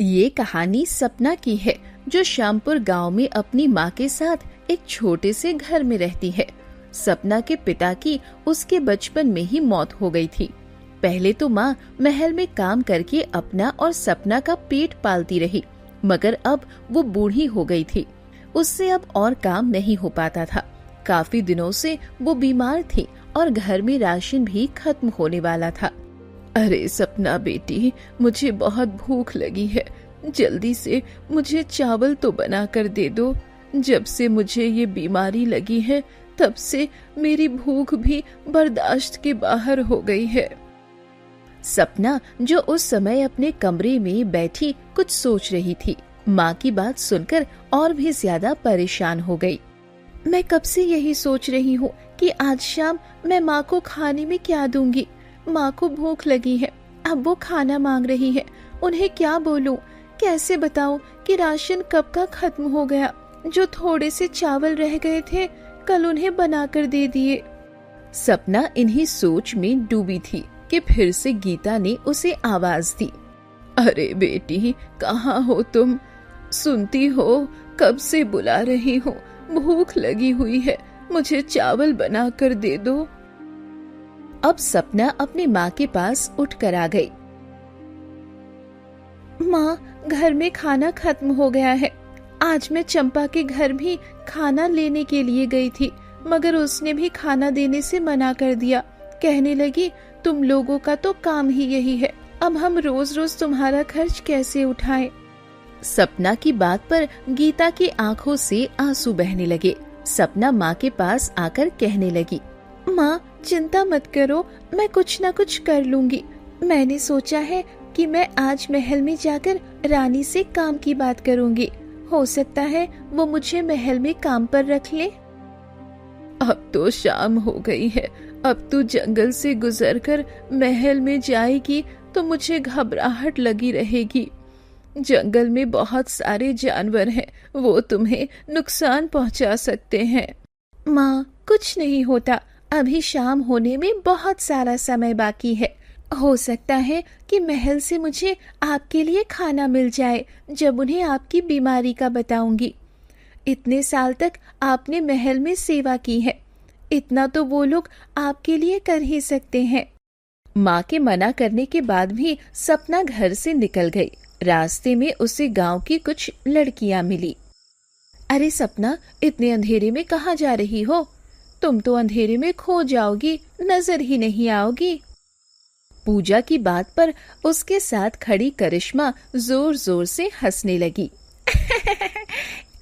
ये कहानी सपना की है, जो श्यामपुर गांव में अपनी माँ के साथ एक छोटे से घर में रहती है। सपना के पिता की उसके बचपन में ही मौत हो गई थी। पहले तो माँ महल में काम करके अपना और सपना का पेट पालती रही, मगर अब वो बूढ़ी हो गई थी। उससे अब और काम नहीं हो पाता था। काफी दिनों से वो बीमार थी और घर में राशन भी खत्म होने वाला था। अरे सपना बेटी, मुझे बहुत भूख लगी है, जल्दी से मुझे चावल तो बना कर दे दो। जब से मुझे ये बीमारी लगी है तब से मेरी भूख भी बर्दाश्त के बाहर हो गई है। सपना, जो उस समय अपने कमरे में बैठी कुछ सोच रही थी, माँ की बात सुनकर और भी ज्यादा परेशान हो गई। मैं कब से यही सोच रही हूँ कि आज शाम मैं माँ को खाने में क्या दूंगी। माँ को भूख लगी है, अब वो खाना मांग रही है। उन्हें क्या बोलूं, कैसे बताऊं कि राशन कब का खत्म हो गया। जो थोड़े से चावल रह गए थे कल उन्हें बनाकर दे दिए। सपना इन्हीं सोच में डूबी थी कि फिर से गीता ने उसे आवाज दी। अरे बेटी, कहाँ हो तुम? सुनती हो, कब से बुला रही हूँ। भूख लगी हुई है, मुझे चावल बना कर दे दो। अब सपना अपनी माँ के पास उठ कर आ गई। माँ, घर में खाना खत्म हो गया है। आज मैं चंपा के घर भी खाना लेने के लिए गई थी, मगर उसने भी खाना देने से मना कर दिया। कहने लगी, तुम लोगों का तो काम ही यही है, अब हम रोज रोज तुम्हारा खर्च कैसे उठाएं। सपना की बात पर गीता की आंखों से आंसू बहने लगे। सपना माँ के पास आकर कहने लगी, माँ चिंता मत करो, मैं कुछ न कुछ कर लूंगी। मैंने सोचा है कि मैं आज महल में जाकर रानी से काम की बात करूंगी। हो सकता है वो मुझे महल में काम पर रख ले। अब तो शाम हो गई है, अब तू जंगल से गुजरकर महल में जाएगी तो मुझे घबराहट लगी रहेगी। जंगल में बहुत सारे जानवर हैं, वो तुम्हें नुकसान पहुंचा सकते हैं। माँ, कुछ नहीं होता, अभी शाम होने में बहुत सारा समय बाकी है। हो सकता है कि महल से मुझे आपके लिए खाना मिल जाए जब उन्हें आपकी बीमारी का बताऊंगी। इतने साल तक आपने महल में सेवा की है, इतना तो वो लोग आपके लिए कर ही सकते हैं। माँ के मना करने के बाद भी सपना घर से निकल गई। रास्ते में उसे गांव की कुछ लड़कियां मिली। अरे सपना, इतने अंधेरे में कहाँ जा रही हो? तुम तो अंधेरे में खो जाओगी, नजर ही नहीं आओगी। पूजा की बात पर उसके साथ खड़ी करिश्मा जोर जोर से हंसने लगी।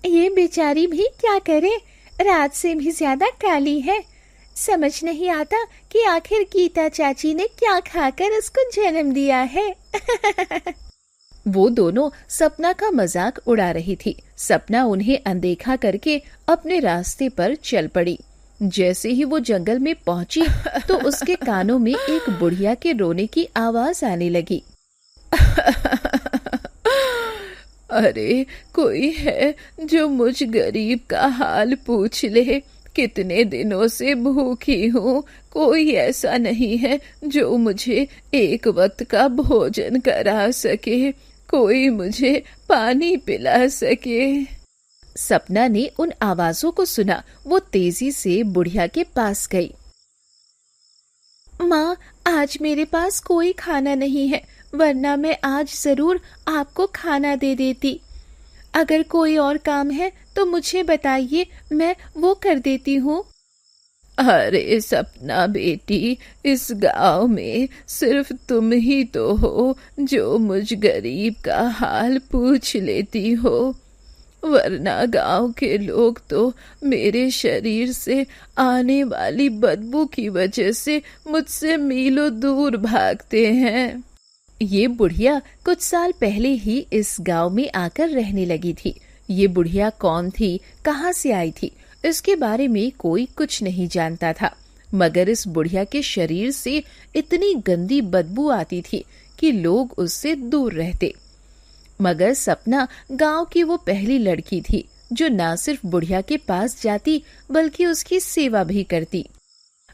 ये बेचारी भी क्या करे, रात से भी ज्यादा काली है। समझ नहीं आता कि आखिर गीता चाची ने क्या खाकर उसको जन्म दिया है। वो दोनों सपना का मजाक उड़ा रही थी। सपना उन्हें अनदेखा करके अपने रास्ते पर चल पड़ी। जैसे ही वो जंगल में पहुंची तो उसके कानों में एक बुढ़िया के रोने की आवाज आने लगी। अरे कोई है जो मुझ गरीब का हाल पूछ ले। कितने दिनों से भूखी हूँ, कोई ऐसा नहीं है जो मुझे एक वक्त का भोजन करा सके, कोई मुझे पानी पिला सके। सपना ने उन आवाजों को सुना। वो तेजी से बुढ़िया के पास गई। माँ, आज मेरे पास कोई खाना नहीं है, वरना मैं आज जरूर आपको खाना दे देती। अगर कोई और काम है तो मुझे बताइए, मैं वो कर देती हूँ। अरे सपना बेटी, इस गांव में सिर्फ तुम ही तो हो जो मुझ गरीब का हाल पूछ लेती हो, वरना गांव के लोग तो मेरे शरीर से आने वाली बदबू की वजह से मुझसे मीलों दूर भागते हैं। ये बुढ़िया कुछ साल पहले ही इस गांव में आकर रहने लगी थी। ये बुढ़िया कौन थी, कहाँ से आई थी, इसके बारे में कोई कुछ नहीं जानता था, मगर इस बुढ़िया के शरीर से इतनी गंदी बदबू आती थी कि लोग उससे दूर रहते। मगर सपना गांव की वो पहली लड़की थी जो न सिर्फ बुढ़िया के पास जाती बल्कि उसकी सेवा भी करती।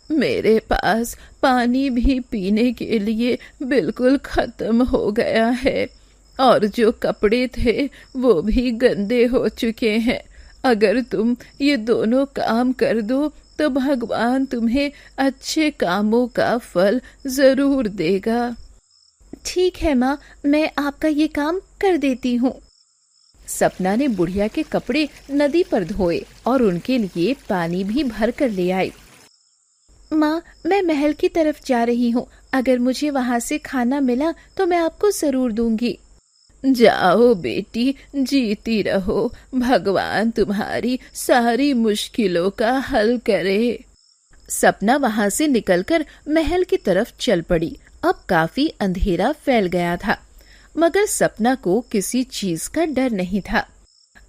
मेरे पास पानी भी पीने के लिए बिल्कुल खत्म हो गया है, और जो कपड़े थे वो भी गंदे हो चुके हैं। अगर तुम ये दोनों काम कर दो तो भगवान तुम्हें अच्छे कामों का फल जरूर देगा। ठीक है माँ, मैं आपका ये काम कर देती हूँ। सपना ने बुढ़िया के कपड़े नदी पर धोए और उनके लिए पानी भी भर कर ले आई। माँ, मैं महल की तरफ जा रही हूँ। अगर मुझे वहाँ से खाना मिला तो मैं आपको जरूर दूंगी। जाओ बेटी, जीती रहो। भगवान तुम्हारी सारी मुश्किलों का हल करे। सपना वहाँ से निकलकर महल की तरफ चल पड़ी। अब काफी अंधेरा फैल गया था, मगर सपना को किसी चीज का डर नहीं था।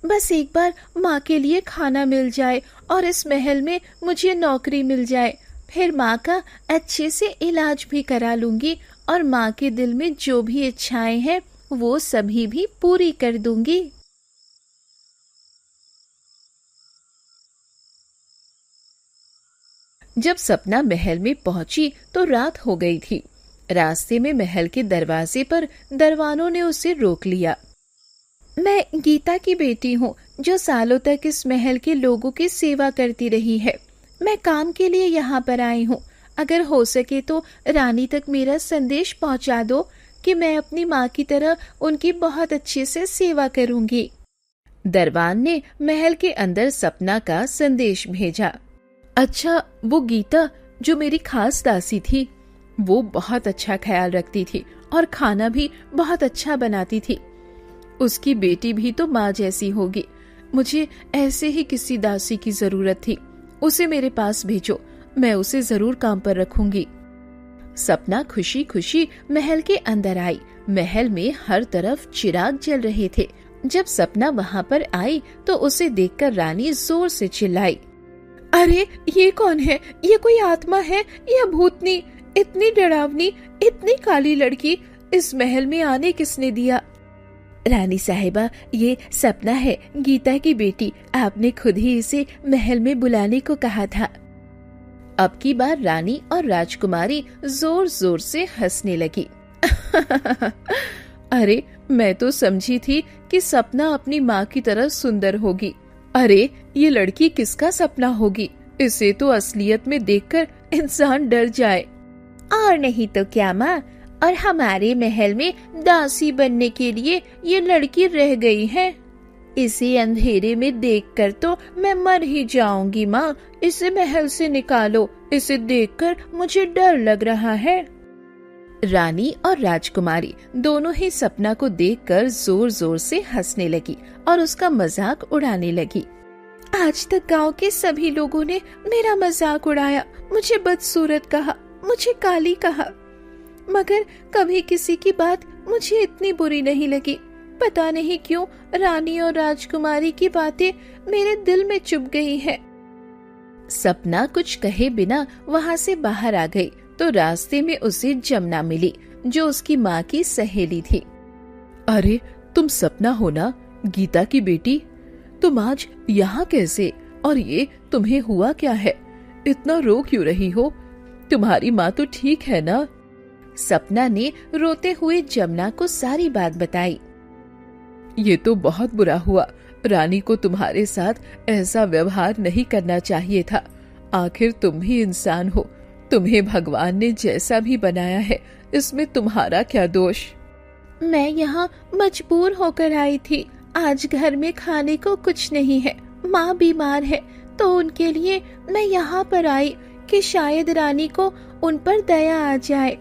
बस एक बार माँ के लिए खाना मिल जाए और इस महल में मुझे नौकरी मिल जाए, फिर माँ का अच्छे से इलाज भी करा लूंगी और माँ के दिल में जो भी इच्छाएं हैं वो सभी भी पूरी कर दूंगी। जब सपना महल में पहुंची तो रात हो गई थी। रास्ते में महल के दरवाजे पर दरवानों ने उसे रोक लिया। मैं गीता की बेटी हूँ, जो सालों तक इस महल के लोगों की सेवा करती रही है। मैं काम के लिए यहाँ पर आई हूँ। अगर हो सके तो रानी तक मेरा संदेश पहुँचा दो कि मैं अपनी माँ की तरह उनकी बहुत अच्छे से सेवा करूँगी। दरबान ने महल के अंदर सपना का संदेश भेजा। अच्छा, वो गीता जो मेरी खास दासी थी, वो बहुत अच्छा ख्याल रखती थी और खाना भी बहुत अच्छा बनाती थी। उसकी बेटी भी तो माँ जैसी होगी। मुझे ऐसे ही किसी दासी की जरूरत थी। उसे मेरे पास भेजो, मैं उसे जरूर काम पर रखूंगी। सपना खुशी खुशी महल के अंदर आई। महल में हर तरफ चिराग जल रहे थे। जब सपना वहाँ पर आई तो उसे देखकर रानी जोर से चिल्लाई, अरे ये कौन है? ये कोई आत्मा है या भूतनी? इतनी डरावनी, इतनी काली लड़की इस महल में आने किसने दिया? रानी साहिबा, ये सपना है, गीता की बेटी। आपने खुद ही इसे महल में बुलाने को कहा था। अब की बार रानी और राजकुमारी जोर जोर से हंसने लगी। अरे, मैं तो समझी थी कि सपना अपनी माँ की तरह सुंदर होगी। अरे, ये लड़की किसका सपना होगी? इसे तो असलियत में देखकर इंसान डर जाए। और नहीं तो क्या माँ, और हमारे महल में दासी बनने के लिए ये लड़की रह गई है। इसे अंधेरे में देखकर तो मैं मर ही जाऊंगी माँ। इसे महल से निकालो, इसे देखकर मुझे डर लग रहा है। रानी और राजकुमारी दोनों ही सपना को देखकर जोर जोर से हंसने लगी और उसका मजाक उड़ाने लगी। आज तक गांव के सभी लोगों ने मेरा मजाक उड़ाया, मुझे बदसूरत कहा, मुझे काली कहा, मगर कभी किसी की बात मुझे इतनी बुरी नहीं लगी। पता नहीं क्यों रानी और राजकुमारी की बातें मेरे दिल में चुभ गई है। सपना कुछ कहे बिना वहाँ से बाहर आ गई तो रास्ते में उसे जमुना मिली, जो उसकी माँ की सहेली थी। अरे, तुम सपना हो ना, गीता की बेटी? तुम आज यहाँ कैसे? और ये तुम्हें हुआ क्या है? इतना रो क्यों रही हो? तुम्हारी माँ तो ठीक है ना? सपना ने रोते हुए जमुना को सारी बात बताई। ये तो बहुत बुरा हुआ। रानी को तुम्हारे साथ ऐसा व्यवहार नहीं करना चाहिए था। आखिर तुम भी इंसान हो। तुम्हें भगवान ने जैसा भी बनाया है, इसमें तुम्हारा क्या दोष? मैं यहाँ मजबूर होकर आई थी। आज घर में खाने को कुछ नहीं है, माँ बीमार है, तो उनके लिए मैं यहाँ पर आई कि शायद रानी को उन पर दया आ जाए।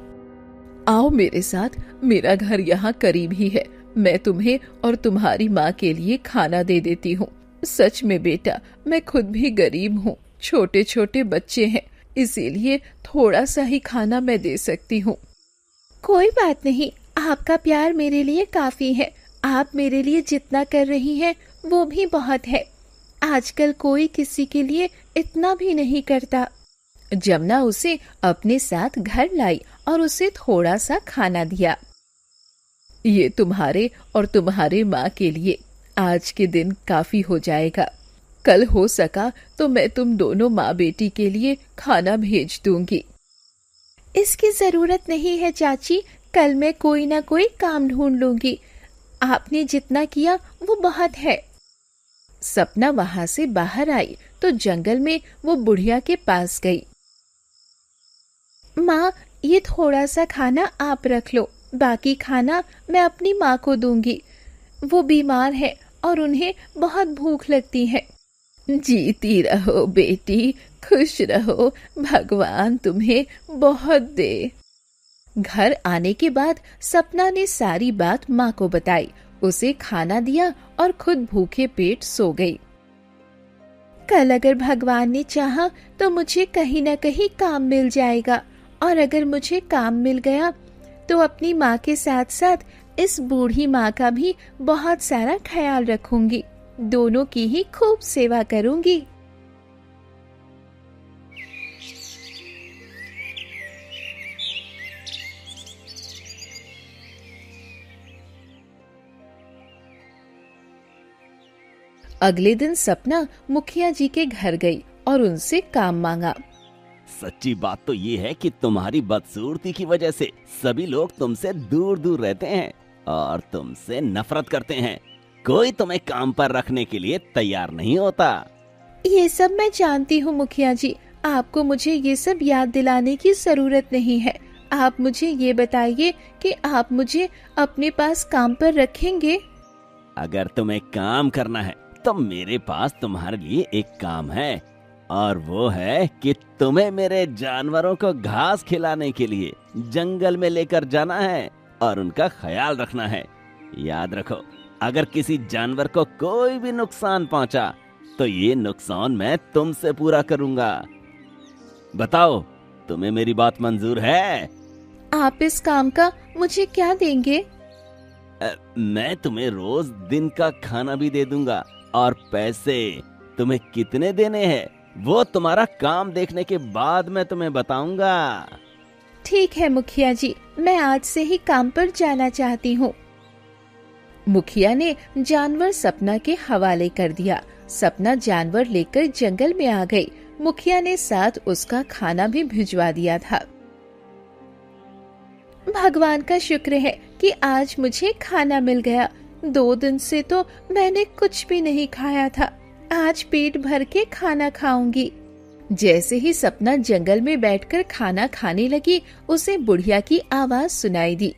आओ मेरे साथ, मेरा घर यहाँ करीब ही है। मैं तुम्हें और तुम्हारी माँ के लिए खाना दे देती हूँ। सच में बेटा, मैं खुद भी गरीब हूँ, छोटे छोटे बच्चे हैं, इसीलिए थोड़ा सा ही खाना मैं दे सकती हूँ। कोई बात नहीं, आपका प्यार मेरे लिए काफी है। आप मेरे लिए जितना कर रही हैं वो भी बहुत है। आजकल कोई किसी के लिए इतना भी नहीं करता। जमुना उसे अपने साथ घर लाई और उसे थोड़ा सा खाना दिया। ये तुम्हारे और तुम्हारे माँ के लिए आज के दिन काफी हो जाएगा। कल हो सका तो मैं तुम दोनों माँ बेटी के लिए खाना भेज दूंगी। इसकी जरूरत नहीं है चाची, कल मैं कोई ना कोई काम ढूंढ लूंगी। आपने जितना किया वो बहुत है। सपना वहां से बाहर आई तो जंगल में वो बुढ़िया के पास गई। माँ, ये थोड़ा सा खाना आप रख लो, बाकी खाना मैं अपनी माँ को दूंगी। वो बीमार है और उन्हें बहुत भूख लगती है। जीती रहो बेटी, खुश रहो, भगवान तुम्हें बहुत दे। घर आने के बाद सपना ने सारी बात माँ को बताई, उसे खाना दिया और खुद भूखे पेट सो गई। कल अगर भगवान ने चाहा तो मुझे कहीं न कहीं काम मिल जाएगा, और अगर मुझे काम मिल गया तो अपनी माँ के साथ साथ इस बूढ़ी माँ का भी बहुत सारा ख्याल रखूंगी, दोनों की ही खूब सेवा करूंगी। अगले दिन सपना मुखिया जी के घर गई और उनसे काम मांगा। सच्ची बात तो ये है कि तुम्हारी बदसूरती की वजह से सभी लोग तुमसे दूर दूर रहते हैं और तुमसे नफरत करते हैं। कोई तुम्हें काम पर रखने के लिए तैयार नहीं होता। ये सब मैं जानती हूँ मुखिया जी, आपको मुझे ये सब याद दिलाने की जरूरत नहीं है। आप मुझे ये बताइए कि आप मुझे अपने पास काम पर रखेंगे? अगर तुम्हें काम करना है तो मेरे पास तुम्हारे लिए एक काम है, और वो है कि तुम्हें मेरे जानवरों को घास खिलाने के लिए जंगल में लेकर जाना है और उनका ख्याल रखना है। याद रखो, अगर किसी जानवर को कोई भी नुकसान पहुंचा तो ये नुकसान मैं तुमसे पूरा करूंगा। बताओ, तुम्हें मेरी बात मंजूर है? आप इस काम का मुझे क्या देंगे? मैं तुम्हें रोज दिन का खाना भी दे दूंगा, और पैसे तुम्हें कितने देने हैं वो तुम्हारा काम देखने के बाद मैं तुम्हें बताऊंगा। ठीक है मुखिया जी, मैं आज से ही काम पर जाना चाहती हूँ। मुखिया ने जानवर सपना के हवाले कर दिया। सपना जानवर लेकर जंगल में आ गई। मुखिया ने साथ उसका खाना भी भिजवा दिया था। भगवान का शुक्र है कि आज मुझे खाना मिल गया। 2 दिन से तो मैंने कुछ भी नहीं खाया था, आज पेट भर के खाना खाऊंगी। जैसे ही सपना जंगल में बैठकर खाना खाने लगी, उसे बुढ़िया की आवाज सुनाई दी।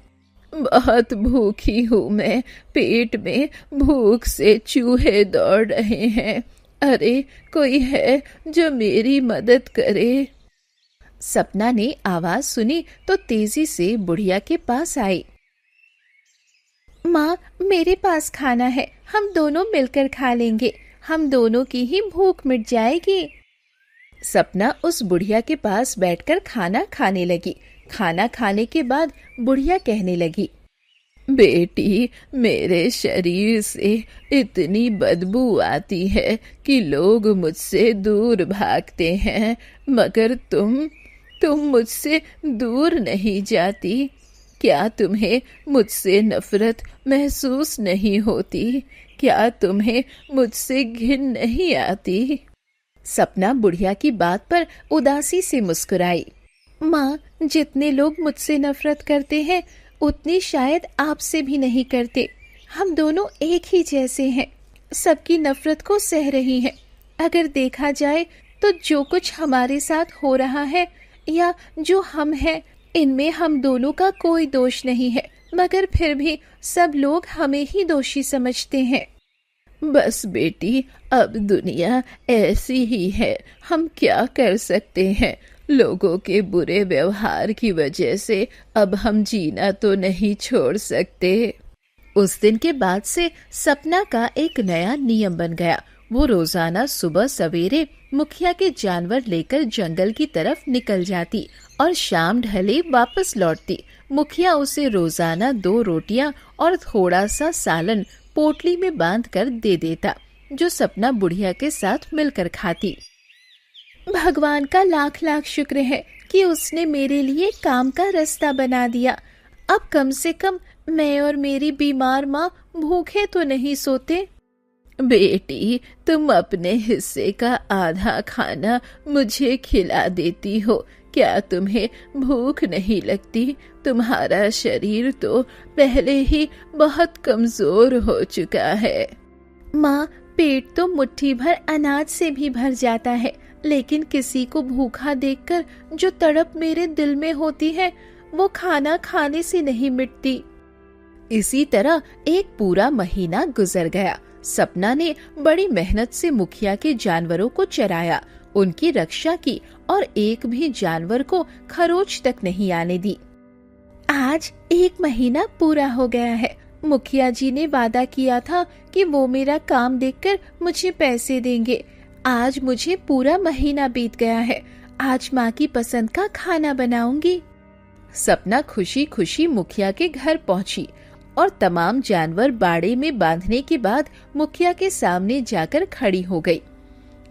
बहुत भूखी हूँ मैं, पेट में भूख से चूहे दौड़ रहे हैं। अरे कोई है जो मेरी मदद करे? सपना ने आवाज सुनी तो तेजी से बुढ़िया के पास आई। माँ, मेरे पास खाना है, हम दोनों मिलकर खा लेंगे, हम दोनों की ही भूख मिट जाएगी। सपना उस बुढ़िया के पास बैठकर खाना खाने लगी। खाना खाने के बाद बुढ़िया कहने लगी, बेटी, मेरे शरीर से इतनी बदबू आती है कि लोग मुझसे दूर भागते हैं, मगर तुम मुझसे दूर नहीं जाती। क्या तुम्हें मुझसे नफरत महसूस नहीं होती? क्या तुम्हें मुझसे घिन नहीं आती? सपना बुढ़िया की बात पर उदासी से मुस्कुराई। माँ, जितने लोग मुझसे नफरत करते हैं उतनी शायद आपसे भी नहीं करते। हम दोनों एक ही जैसे हैं, सबकी नफरत को सह रही हैं। अगर देखा जाए तो जो कुछ हमारे साथ हो रहा है या जो हम हैं, इनमें हम दोनों का कोई दोष नहीं है, मगर फिर भी सब लोग हमें ही दोषी समझते हैं। बस बेटी, अब दुनिया ऐसी ही है, हम क्या कर सकते हैं? लोगों के बुरे व्यवहार की वजह से अब हम जीना तो नहीं छोड़ सकते। उस दिन के बाद से सपना का एक नया नियम बन गया। वो रोजाना सुबह सवेरे मुखिया के जानवर लेकर जंगल की तरफ निकल जाती और शाम ढले वापस लौटती। मुखिया उसे रोजाना 2 रोटियां और थोड़ा सा सालन पोटली में बांध कर दे देता, जो सपना बुढ़िया के साथ मिलकर खाती। भगवान का लाख लाख शुक्र है कि उसने मेरे लिए काम का रास्ता बना दिया। अब कम से कम मैं और मेरी बीमार माँ भूखे तो नहीं सोते। बेटी, तुम अपने हिस्से का आधा खाना मुझे खिला देती हो, क्या तुम्हें भूख नहीं लगती? तुम्हारा शरीर तो पहले ही बहुत कमजोर हो चुका है। माँ, पेट तो मुट्ठी भर अनाज से भी भर जाता है, लेकिन किसी को भूखा देखकर जो तड़प मेरे दिल में होती है वो खाना खाने से नहीं मिटती। इसी तरह एक पूरा महीना गुजर गया। सपना ने बड़ी मेहनत से मुखिया के जानवरों को चराया, उनकी रक्षा की और एक भी जानवर को खरोच तक नहीं आने दी। आज 1 महीना पूरा हो गया है। मुखिया जी ने वादा किया था कि वो मेरा काम देखकर मुझे पैसे देंगे। आज मुझे पूरा महीना बीत गया है। आज माँ की पसंद का खाना बनाऊंगी। सपना खुशी खुशी मुखिया के घर पहुंची और तमाम जानवर बाड़े में बांधने के बाद मुखिया के सामने जाकर खड़ी हो गई।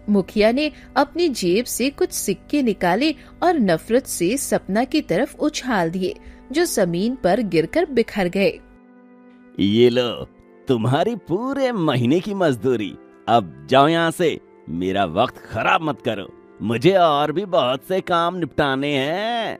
मुखिया ने अपनी जेब से कुछ सिक्के निकाले और नफरत से सपना की तरफ उछाल दिए, जो जमीन पर गिरकर बिखर गए। ये लो, तुम्हारी पूरे महीने की मजदूरी। अब जाओ यहाँ से, मेरा वक्त खराब मत करो। मुझे और भी बहुत से काम निपटाने हैं।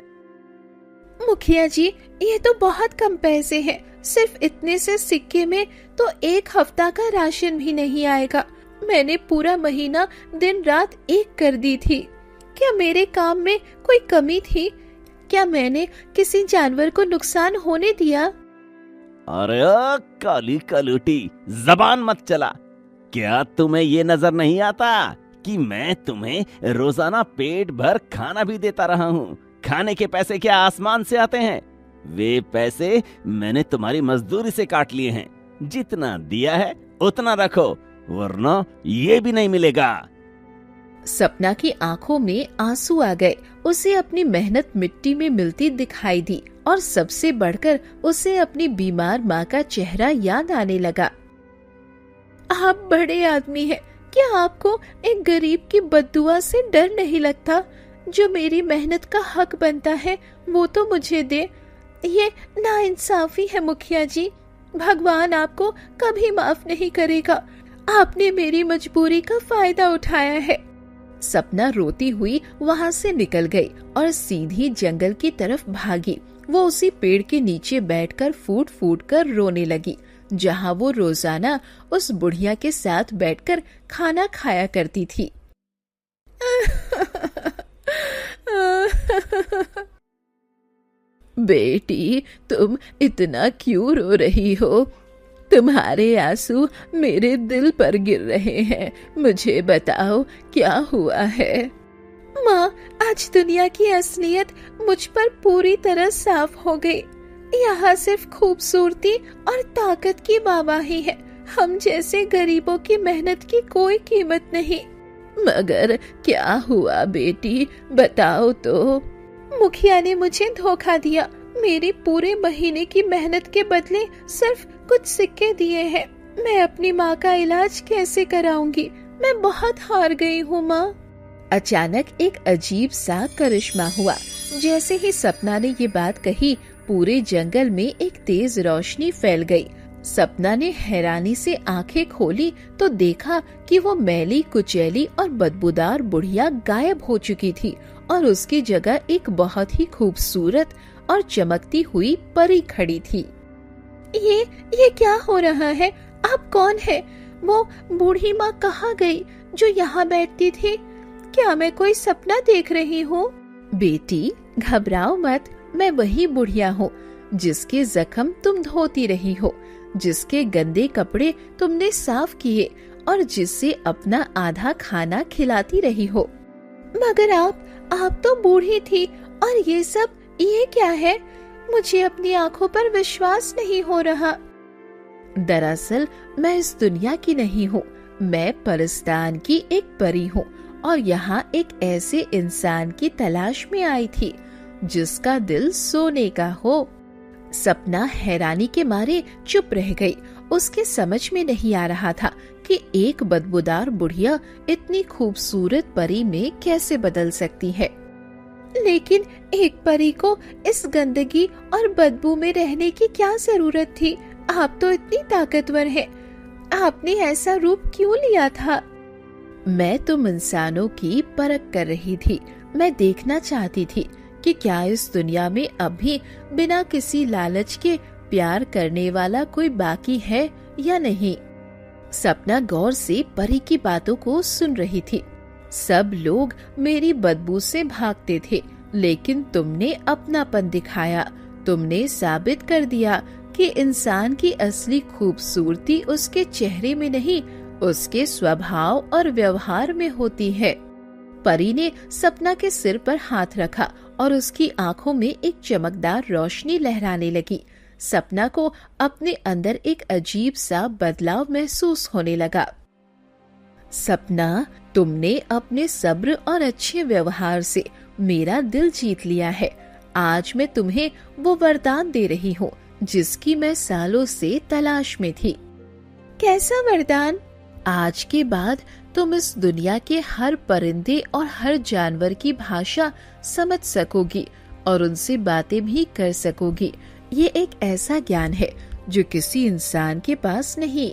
मुखिया जी, ये तो बहुत कम पैसे हैं। सिर्फ इतने से सिक्के में तो 1 हफ्ता का राशन भी नहीं आएगा। मैंने पूरा महीना दिन रात एक कर दी थी। क्या मेरे काम में कोई कमी थी? क्या मैंने किसी जानवर को नुकसान होने दिया? अरे काली कलूटी, जबान मत चला। क्या तुम्हें ये नजर नहीं आता कि मैं तुम्हें रोजाना पेट भर खाना भी देता रहा हूँ? खाने के पैसे क्या आसमान से आते हैं? वे पैसे मैंने तुम्हारी मजदूरी से काट लिए हैं। जितना दिया है उतना रखो, वरना ये भी नहीं मिलेगा। सपना की आंखों में आंसू आ गए। उसे अपनी मेहनत मिट्टी में मिलती दिखाई दी और सबसे बढ़कर उसे अपनी बीमार माँ का चेहरा याद आने लगा। आप बड़े आदमी हैं, क्या आपको एक गरीब की बद्दुआ से डर नहीं लगता? जो मेरी मेहनत का हक बनता है वो तो मुझे दे। ये नाइंसाफी है मुखिया जी। भगवान आपको कभी माफ नहीं करेगा। आपने मेरी मजबूरी का फायदा उठाया है। सपना रोती हुई वहाँ से निकल गई और सीधी जंगल की तरफ भागी। वो उसी पेड़ के नीचे बैठकर फूट फूट कर रोने लगी, जहाँ वो रोजाना उस बुढ़िया के साथ बैठकर खाना खाया करती थी। बेटी, तुम इतना क्यों रो रही हो? तुम्हारे आंसू मेरे दिल पर गिर रहे हैं। मुझे बताओ क्या हुआ है? माँ, आज दुनिया की असलियत मुझ पर पूरी तरह साफ हो गई। यहाँ सिर्फ खूबसूरती और ताकत की वाहवाही है। हम जैसे गरीबों की मेहनत की कोई कीमत नहीं। मगर क्या हुआ बेटी, बताओ तो। मुखिया ने मुझे धोखा दिया। मेरी पूरे महीने की मेहनत के बदले सिर्फ कुछ सिक्के दिए हैं। मैं अपनी माँ का इलाज कैसे कराऊंगी? मैं बहुत हार गई हूँ माँ। अचानक एक अजीब सा करिश्मा हुआ। जैसे ही सपना ने ये बात कही, पूरे जंगल में एक तेज रोशनी फैल गई। सपना ने हैरानी से आंखें खोली तो देखा कि वो मैली कुचैली और बदबूदार बुढ़िया गायब हो चुकी थी और उसकी जगह एक बहुत ही खूबसूरत और चमकती हुई परी खड़ी थी। ये क्या हो रहा है? आप कौन है? वो बूढ़ी माँ कहाँ गई जो यहाँ बैठती थी? क्या मैं कोई सपना देख रही हूँ? बेटी, घबराओ मत। मैं वही बुढ़िया हूँ जिसके जख्म तुम धोती रही हो, जिसके गंदे कपड़े तुमने साफ किए और जिससे अपना आधा खाना खिलाती रही हो। मगर आप तो बूढ़ी थी और ये सब ये क्या है? मुझे अपनी आंखों पर विश्वास नहीं हो रहा। दरअसल मैं इस दुनिया की नहीं हूँ। मैं परस्तान की एक परी हूँ और यहाँ एक ऐसे इंसान की तलाश में आई थी जिसका दिल सोने का हो। सपना हैरानी के मारे चुप रह गई। उसके समझ में नहीं आ रहा था कि एक बदबूदार बुढ़िया इतनी खूबसूरत परी में कैसे बदल सकती है। लेकिन एक परी को इस गंदगी और बदबू में रहने की क्या जरूरत थी? आप तो इतनी ताकतवर हैं। आपने ऐसा रूप क्यों लिया था? मैं तुम इंसानों की परख कर रही थी। मैं देखना चाहती थी कि क्या इस दुनिया में अब भी बिना किसी लालच के प्यार करने वाला कोई बाकी है या नहीं। सपना गौर से परी की बातों को सुन रही थी। सब लोग मेरी बदबू से भागते थे, लेकिन तुमने अपनापन दिखाया। तुमने साबित कर दिया कि इंसान की असली खूबसूरती उसके चेहरे में नहीं, उसके स्वभाव और व्यवहार में होती है। परी ने सपना के सिर पर हाथ रखा और उसकी आंखों में एक चमकदार रोशनी लहराने लगी। सपना को अपने अंदर एक अजीब सा बदलाव महसूस होने लगा। सपना, तुमने अपने सब्र और अच्छे व्यवहार से मेरा दिल जीत लिया है। आज मैं तुम्हें वो वरदान दे रही हूँ जिसकी मैं सालों से तलाश में थी। कैसा वरदान? आज के बाद तुम इस दुनिया के हर परिंदे और हर जानवर की भाषा समझ सकोगी और उनसे बातें भी कर सकोगी। ये एक ऐसा ज्ञान है जो किसी इंसान के पास नहीं।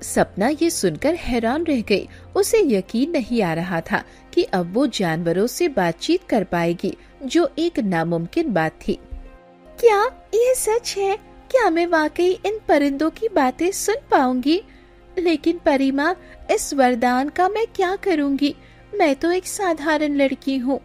सपना ये सुनकर हैरान रह गई। उसे यकीन नहीं आ रहा था कि अब वो जानवरों से बातचीत कर पाएगी, जो एक नामुमकिन बात थी। क्या ये सच है? क्या मैं वाकई इन परिंदों की बातें सुन पाऊंगी? लेकिन परी माँ, इस वरदान का मैं क्या करूंगी? मैं तो एक साधारण लड़की हूँ।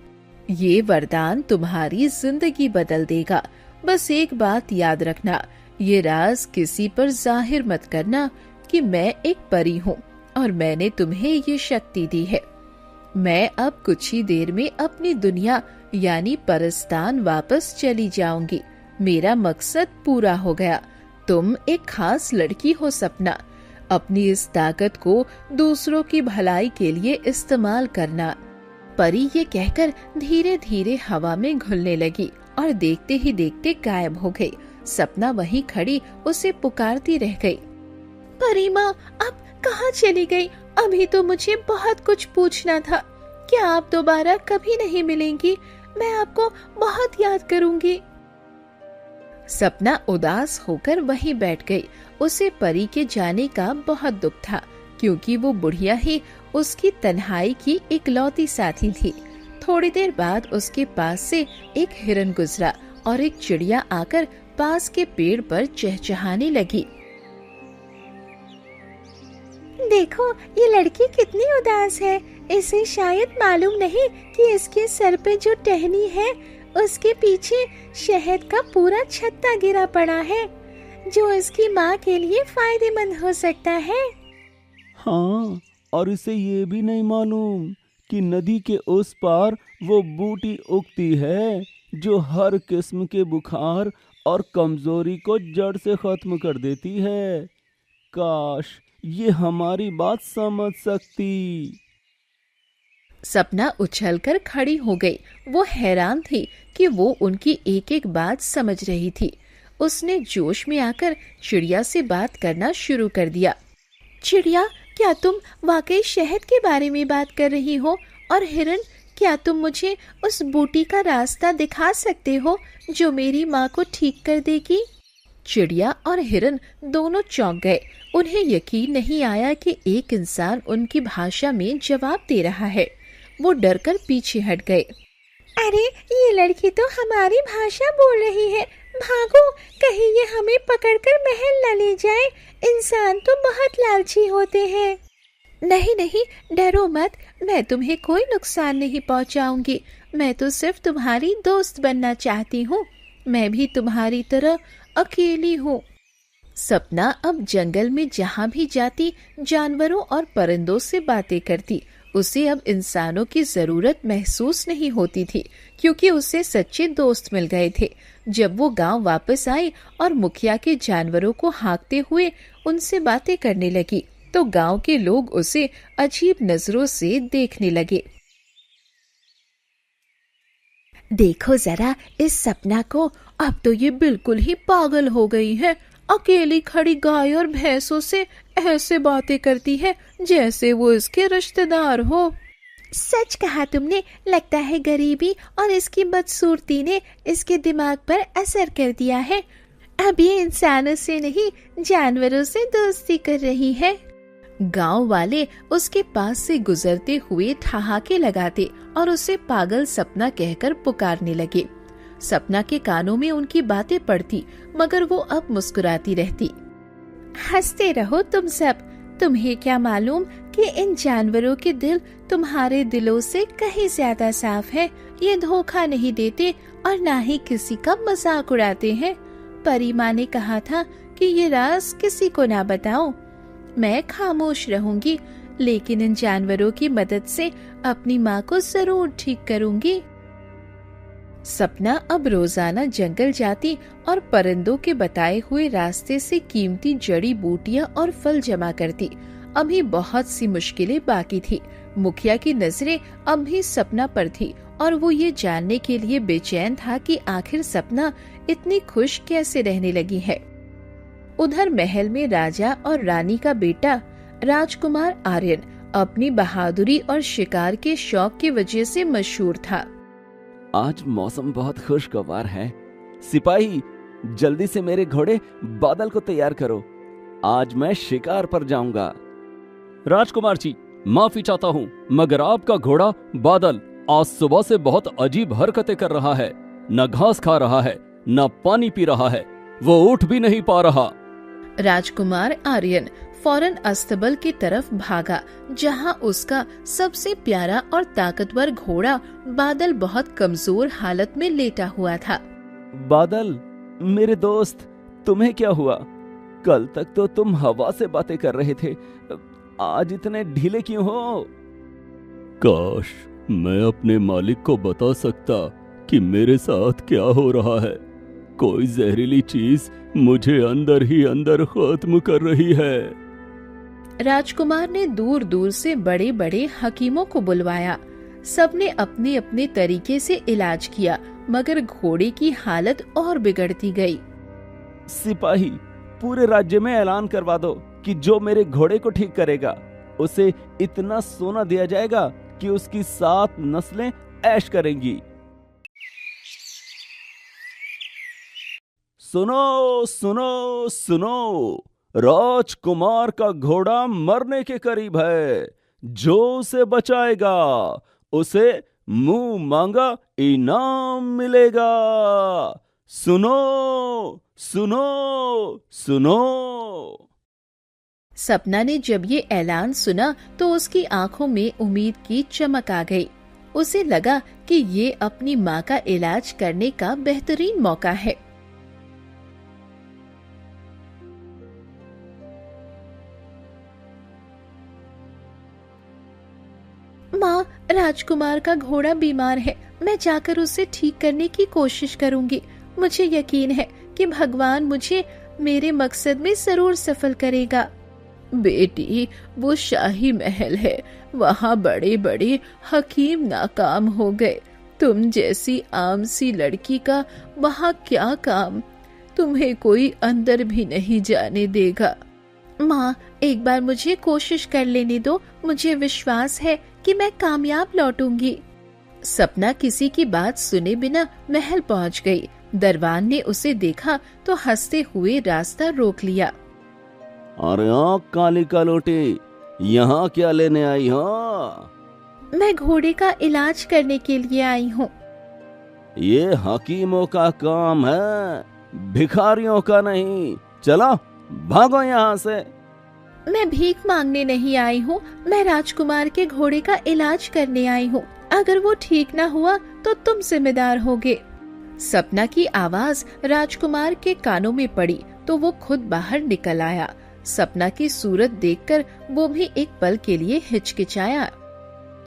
ये वरदान तुम्हारी जिंदगी बदल देगा। बस एक बात याद रखना, ये राज किसी पर जाहिर मत करना कि मैं एक परी हूँ और मैंने तुम्हें ये शक्ति दी है। मैं अब कुछ ही देर में अपनी दुनिया यानी परस्तान वापस चली जाऊंगी। मेरा मकसद पूरा हो गया। तुम एक खास लड़की हो सपना। अपनी इस ताकत को दूसरों की भलाई के लिए इस्तेमाल करना। परी ये कहकर धीरे धीरे हवा में घुलने लगी और देखते ही देखते गायब हो गई। सपना वहीं खड़ी उसे पुकारती रह गई। परी माँ, अब कहाँ चली गई? अभी तो मुझे बहुत कुछ पूछना था। क्या आप दोबारा कभी नहीं मिलेंगी? मैं आपको बहुत याद करूंगी। सपना उदास होकर वहीं बैठ गई। उसे परी के जाने का बहुत दुख था, क्योंकि वो बुढ़िया ही उसकी तन्हाई की इकलौती साथी थी। थोड़ी देर बाद उसके पास से एक हिरन गुजरा और एक चिड़िया आकर पास के पेड़ पर चहचहाने लगी। देखो, ये लड़की कितनी उदास है। इसे शायद मालूम नहीं कि इसके सर पे जो टहनी है उसके पीछे शहद का पूरा छत्ता गिरा पड़ा है, जो इसकी माँ के लिए फायदेमंद हो सकता है। हाँ, और इसे ये भी नहीं मालूम कि नदी के उस पार वो बूटी उगती है जो हर किस्म के बुखार और कमजोरी को जड़ से खत्म कर देती है। काश ये हमारी बात समझ सकती। सपना उछलकर खड़ी हो गई। वो हैरान थी कि वो उनकी एक एक बात समझ रही थी। उसने जोश में आकर चिड़िया से बात करना शुरू कर दिया। चिड़िया, क्या तुम वाकई शहद के बारे में बात कर रही हो? और हिरन, क्या तुम मुझे उस बूटी का रास्ता दिखा सकते हो जो मेरी माँ को ठीक कर देगी? चिड़िया और हिरन दोनों चौंक गए। उन्हें यकीन नहीं आया कि एक इंसान उनकी भाषा में जवाब दे रहा है। वो डरकर पीछे हट गए। अरे, ये लड़की तो हमारी भाषा बोल रही है। भागो, कहीं ये हमें पकड़कर महल न ले जाए। इंसान तो बहुत लालची होते हैं। नहीं नहीं, डरो मत। मैं तुम्हें कोई नुकसान नहीं पहुंचाऊंगी। मैं तो सिर्फ तुम्हारी दोस्त बनना चाहती हूँ। मैं भी तुम्हारी तरह अकेली हूँ। सपना अब जंगल में जहाँ भी जाती जानवरों और परिंदों से बातें करती। उसे अब इंसानों की जरूरत महसूस नहीं होती थी, क्योंकि उसे सच्चे दोस्त मिल गए थे। जब वो गांव वापस आई और मुखिया के जानवरों को हाँकते हुए उनसे बातें करने लगी, तो गांव के लोग उसे अजीब नजरों से देखने लगे। देखो जरा इस सपना को, अब तो ये बिल्कुल ही पागल हो गई है। अकेली खड़ी गाय और भैंसों से ऐसे बातें करती है जैसे वो इसके रिश्तेदार हो। सच कहा तुमने। लगता है गरीबी और इसकी बदसूरती ने इसके दिमाग पर असर कर दिया है। अब ये इंसानों से नहीं, जानवरों से दोस्ती कर रही है। गांव वाले उसके पास से गुजरते हुए ठहाके लगाते और उसे पागल सपना कहकर पुकारने लगे। सपना के कानों में उनकी बातें पड़ती, मगर वो अब मुस्कुराती रहती। हंसते रहो तुम सब, तुम्हें क्या मालूम कि इन जानवरों के दिल तुम्हारे दिलों से कहीं ज्यादा साफ है। ये धोखा नहीं देते और ना ही किसी का मजाक उड़ाते हैं। परी माँ ने कहा था कि ये राज किसी को ना बताओ। मैं खामोश रहूंगी, लेकिन इन जानवरों की मदद से अपनी माँ को जरूर ठीक करूंगी। सपना अब रोजाना जंगल जाती और परिंदों के बताए हुए रास्ते से कीमती जड़ी बूटियां और फल जमा करती। अभी बहुत सी मुश्किलें बाकी थी। मुखिया की नजरें अब भी सपना पर थी और वो ये जानने के लिए बेचैन था कि आखिर सपना इतनी खुश कैसे रहने लगी है। उधर महल में राजा और रानी का बेटा राजकुमार आर्यन अपनी बहादुरी और शिकार के शौक की वजह से मशहूर था। आज मौसम बहुत खुशगवार है। सिपाही, जल्दी से मेरे घोड़े बादल को तैयार करो। आज मैं शिकार पर जाऊंगा। राजकुमार जी, माफी चाहता हूँ, मगर आपका घोड़ा बादल आज सुबह से बहुत अजीब हरकतें कर रहा है। न घास खा रहा है, न पानी पी रहा है, वो उठ भी नहीं पा रहा। राजकुमार आर्यन फौरन अस्तबल की तरफ भागा, जहां उसका सबसे प्यारा और ताकतवर घोड़ा बादल बहुत कमजोर हालत में लेटा हुआ था। बादल, मेरे दोस्त, तुम्हें क्या हुआ? कल तक तो तुम हवा से बातें कर रहे थे, आज इतने ढीले क्यों हो? काश मैं अपने मालिक को बता सकता कि मेरे साथ क्या हो रहा है। कोई जहरीली चीज मुझे अंदर ही अंदर खत्म कर रही है। राजकुमार ने दूर दूर से बड़े बड़े हकीमों को बुलवाया। सबने अपने अपने तरीके से इलाज किया, मगर घोड़े की हालत और बिगड़ती गई। सिपाही, पूरे राज्य में ऐलान करवा दो कि जो मेरे घोड़े को ठीक करेगा उसे इतना सोना दिया जाएगा कि उसकी 7 नस्लें ऐश करेंगी। सुनो सुनो सुनो, राजकुमार का घोड़ा मरने के करीब है। जो उसे बचाएगा उसे मुंह मांगा इनाम मिलेगा। सुनो सुनो सुनो। सपना ने जब ये ऐलान सुना तो उसकी आंखों में उम्मीद की चमक आ गई। उसे लगा कि ये अपनी माँ का इलाज करने का बेहतरीन मौका है। माँ, राजकुमार का घोड़ा बीमार है। मैं जाकर उसे ठीक करने की कोशिश करूंगी। मुझे यकीन है कि भगवान मुझे मेरे मकसद में जरूर सफल करेगा। बेटी, वो शाही महल है, वहाँ बड़े बड़े हकीम नाकाम हो गए। तुम जैसी आम सी लड़की का वहाँ क्या काम? तुम्हें कोई अंदर भी नहीं जाने देगा। माँ, एक बार मुझे कोशिश कर लेने दो। मुझे विश्वास है कि मैं कामयाब लौटूंगी। सपना किसी की बात सुने बिना महल पहुँच गई। दरबान ने उसे देखा तो हंसते हुए रास्ता रोक लिया। अरे काली कालोटी, यहाँ क्या लेने आई हो? मैं घोड़े का इलाज करने के लिए आई हूँ। ये हकीमों का काम है, भिखारियों का नहीं। चलो भागो यहाँ से। मैं भीख मांगने नहीं आई हूँ, मैं राजकुमार के घोड़े का इलाज करने आई हूँ। अगर वो ठीक ना हुआ तो तुम जिम्मेदार होगे। सपना की आवाज राजकुमार के कानों में पड़ी तो वो खुद बाहर निकल आया। सपना की सूरत देखकर वो भी एक पल के लिए हिचकिचाया।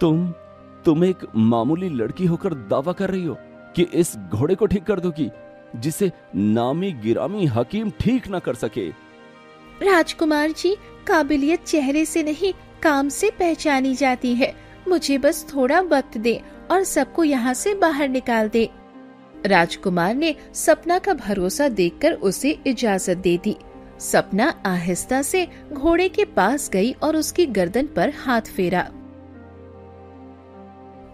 तुम एक मामूली लड़की होकर दावा कर रही हो कि इस घोड़े को ठीक कर दोगी, जिसे नामी गिरामी हकीम ठीक न कर सके? राजकुमार जी, काबिलियत चेहरे से नहीं, काम से पहचानी जाती है। मुझे बस थोड़ा वक्त दे और सबको यहाँ से बाहर निकाल दे। राजकुमार ने सपना का भरोसा देखकर उसे इजाजत दे दी। सपना आहिस्ता से घोड़े के पास गई और उसकी गर्दन पर हाथ फेरा।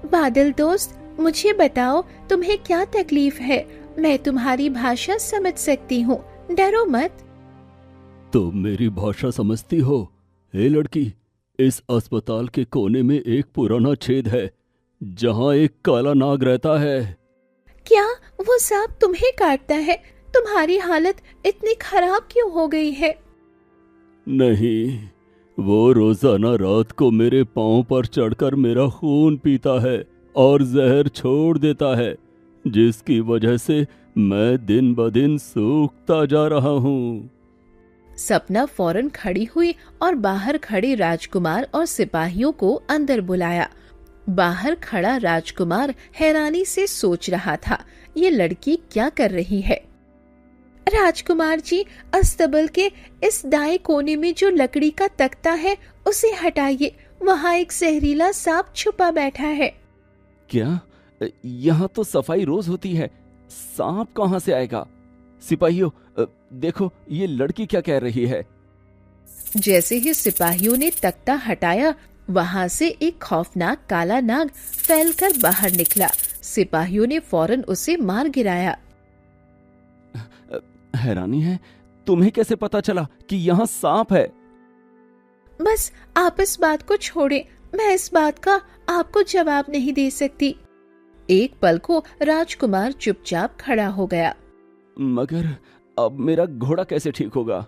बादल दोस्त, मुझे बताओ तुम्हें क्या तकलीफ है? मैं तुम्हारी भाषा समझ सकती हूँ, डरो मत। तुम मेरी भाषा समझती हो? हे लड़की, इस अस्पताल के कोने में एक पुराना छेद है जहां एक काला नाग रहता है। क्या वो सांप तुम्हें काटता है? तुम्हारी हालत इतनी खराब क्यों हो गई है? नहीं, वो रोजाना रात को मेरे पांव पर चढ़कर मेरा खून पीता है और जहर छोड़ देता है, जिसकी वजह से मैं दिन ब दिन सूखता जा रहा हूँ। सपना फौरन खड़ी हुई और बाहर खड़े राजकुमार और सिपाहियों को अंदर बुलाया। बाहर खड़ा राजकुमार हैरानी से सोच रहा था, ये लड़की क्या कर रही है। राजकुमार जी, अस्तबल के इस दाएं कोने में जो लकड़ी का तख्ता है उसे हटाइए, वहाँ एक जहरीला सांप छुपा बैठा है। क्या? यहाँ तो सफाई रोज होती है, सांप कहाँ से आएगा? सिपाहियों, देखो ये लड़की क्या कह रही है। जैसे ही सिपाहियों ने तख्ता हटाया, वहाँ से एक खौफनाक काला नाग फैलकर बाहर निकला। सिपाहियों ने फौरन उसे मार गिराया। हैरानी है, तुम्हें कैसे पता चला कि यहाँ सांप है? बस आप इस बात को छोड़ें, मैं इस बात का आपको जवाब नहीं दे सकती। एक पल को राजकुमार चुपचाप खड़ा हो गया। मगर अब मेरा घोड़ा कैसे ठीक होगा?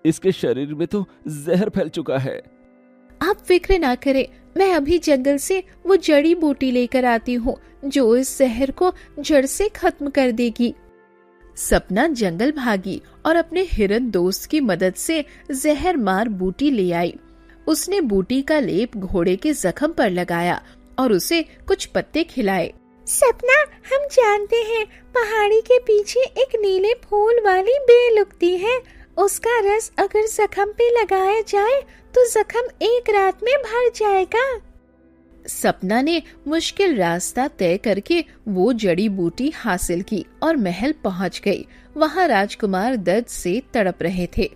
इसके शरीर में तो जहर फैल चुका है। आप फिक्र ना करें, मैं अभी जंगल से वो जड़ी बूटी लेकर आती हूँ जो इस जहर को जड़ से खत्म कर देगी। सपना जंगल भागी और अपने हिरन दोस्त की मदद से जहर मार बूटी ले आई। उसने बूटी का लेप घोड़े के जख्म पर लगाया और उसे कुछ पत्ते खिलाए। सपना, हम जानते हैं पहाड़ी के पीछे एक नीले फूल वाली बेल उगती है। उसका रस अगर जख्म पे लगाया जाए तो जख्म एक रात में भर जाएगा। सपना ने मुश्किल रास्ता तय करके वो जड़ी बूटी हासिल की और महल पहुंच गई। वहां राजकुमार दर्द से तड़प रहे थे।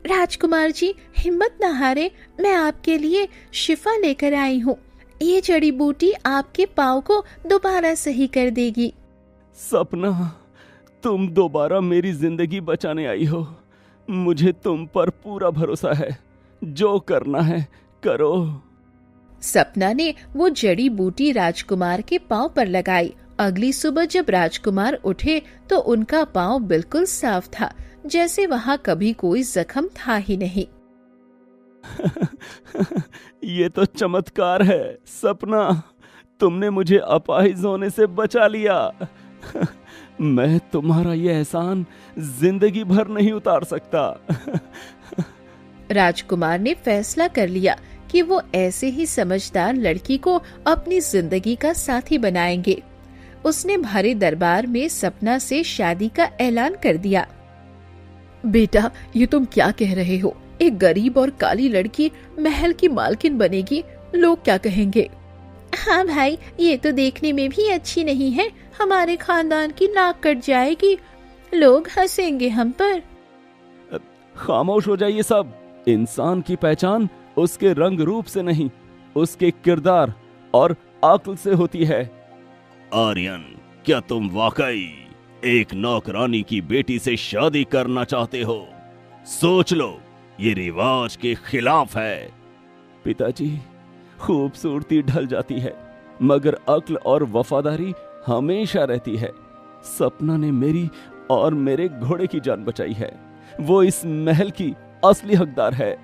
राजकुमार जी, हिम्मत न हारे, मैं आपके लिए शिफा लेकर आई हूँ। ये जड़ी बूटी आपके पाँव को दोबारा सही कर देगी। सपना, तुम दोबारा मेरी जिंदगी बचाने आई हो। मुझे तुम पर पूरा भरोसा है, जो करना है करो। सपना ने वो जड़ी बूटी राजकुमार के पाँव पर लगाई। अगली सुबह जब राजकुमार उठे तो उनका पाँव बिल्कुल साफ था, जैसे वहाँ कभी कोई जख्म था ही नहीं। ये तो चमत्कार है सपना, तुमने मुझे अपाहिज होने से बचा लिया। मैं तुम्हारा ये एहसान जिंदगी भर नहीं उतार सकता। राजकुमार ने फैसला कर लिया कि वो ऐसे ही समझदार लड़की को अपनी जिंदगी का साथी बनाएंगे। उसने भरे दरबार में सपना से शादी का ऐलान कर दिया। बेटा, ये तुम क्या कह रहे हो? एक गरीब और काली लड़की महल की मालकिन बनेगी, लोग क्या कहेंगे? हाँ भाई, ये तो देखने में भी अच्छी नहीं है। हमारे खानदान की नाक कट जाएगी, लोग हंसेंगे हम पर। खामोश हो जाइए सब। इंसान की पहचान उसके रंग रूप से नहीं, उसके किरदार और अक्ल से होती है। आर्यन, क्या तुम वाकई एक नौकरानी की बेटी से शादी करना चाहते हो? सोच लो, ये रिवाज के खिलाफ है। पिताजी, खूबसूरती ढल जाती है मगर अक्ल और वफादारी हमेशा रहती है। सपना ने मेरी और मेरे घोड़े की जान बचाई है। वो इस महल की असली हकदार है।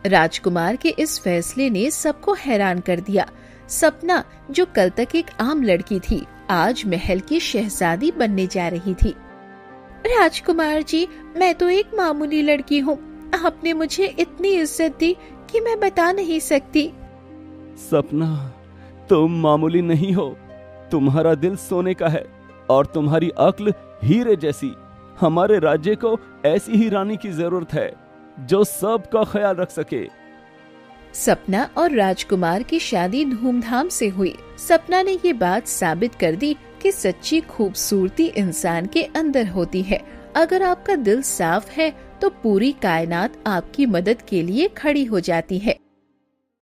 राजकुमार के इस फैसले ने सबको हैरान कर दिया। सपना, जो कल तक एक आम लड़की थी, आज महल की शहजादी बनने जा रही थी। राजकुमार जी, मैं तो एक मामूली लड़की हूँ। आपने मुझे इतनी इज्जत दी कि मैं बता नहीं सकती। सपना, तुम मामूली नहीं हो। तुम्हारा दिल सोने का है और तुम्हारी अक्ल हीरे जैसी। हमारे राज्य को ऐसी ही रानी की जरूरत है जो सबका ख्याल रख सके। सपना और राजकुमार की शादी धूमधाम से हुई। सपना ने ये बात साबित कर दी कि सच्ची खूबसूरती इंसान के अंदर होती है। अगर आपका दिल साफ है तो पूरी कायनात आपकी मदद के लिए खड़ी हो जाती है।